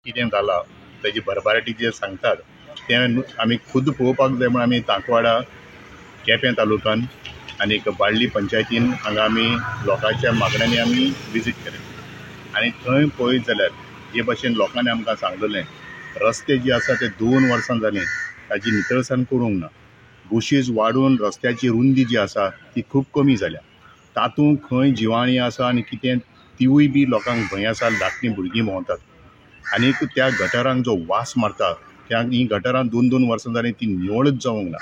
कितें जाला तेजी भरभराटी जे सांगतात ते आमी खुद पळोवपाक जाय म्हूण आमी तांकवाडा केपें तालुक्यांत आनीक बाळ्ळी पंचायतीन हांगा आमी लोकांच्या मागण्यांनी आमी विजीट केलें आनी थंय पळयत जाल्यार हे भाशेन लोकांनी आमकां सांगलेलें रस्ते जे आसा ते 2 वर्सां जालीं ताजी नितळसाण करूंक ना. बुशीज वाडून रस्त्याची रुंदी जी आसा ती खूब कमी जाल्या. तातूंत खंय जिवाणी आसा आनी कितें तिवूय बी लोकांक भंय आसा. धाकटीं भुरगीं भोंवतात आनीक त्या गटारांक जो वास मारता त्या ही गटारां 2-2 वर्सां जालीं ती निवळच जावंक ना.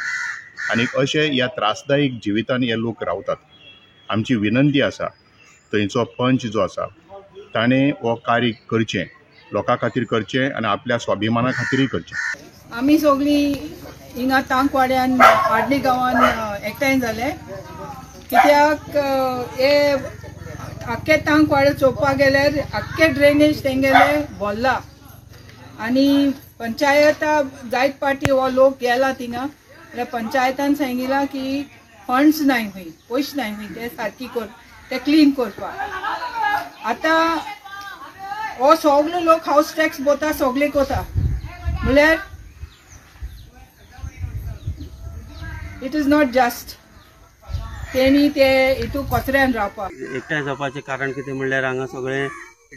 आनीक अशे ह्या त्रासदायक जिवितान हे लोक रावतात. आमची विनंती आसा थंयचो पंच जो आसा ताणें हो कार्य करचें, लोकां खातीर करचें आनी आपल्या स्वाभिमाना खातीरय करचें. आमी सगळीं हिंगा तांकवाड्यान आडली गांवान एकठांय जाले कित्याक हे आख्खे तांकवाडे चोवपाक गेल्यार आख्खे ड्रेनेज तेंगेले भरला आनी पंचायता जायत पाटी हो लोक गेला थिंगा जाल्यार पंचायतान सांगिलां की फंड्स नाय हूंय, पयशे नाय हूंय ते सारकी ते क्लीन करपाक. आतां हो सगळे लोक हाऊस टॅक्स भरता सगळे कोता म्हळ्यार इट इज नॉट जस्ट. तेणी ते हितू कचऱ्यान रावपाक एकठांय जावपाचें कारण कितें म्हणल्यार हांगा सगळे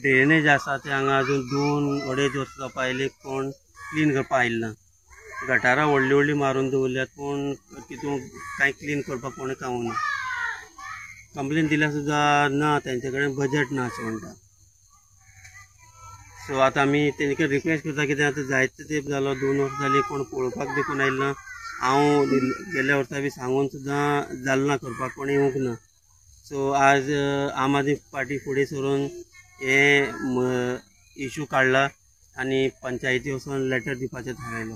ड्रेनेज आसा ते हांगा अजून 2-2.5 वर्सां जावपा आयली कोण क्लीन करपा आयले ना. गटारां व्हडली व्हडली मारून दवरल्यात पूण तितून कांय क्लीन करपाक कोणें कावंक ना. कंप्लेन दिल्यार सुद्दां ना तेंचे कडेन बजेट ना अशें म्हणटा. सो आतां आमी तेंचे कडेन रिक्वेस्ट करता कितें आतां जायतो तेंप जालो 2 वर्सां जालीं कोण पळोवपाक देखून आयले ना. हांव गेल्या वर्सा बी सांगून सुद्दां जालें ना करपाक कोण येवंक ना. सो आज आम आदमी पार्टी फुडें सरून हे इशू काडला आनी पंचायती वचून लेटर दिवपाचें थारायलें.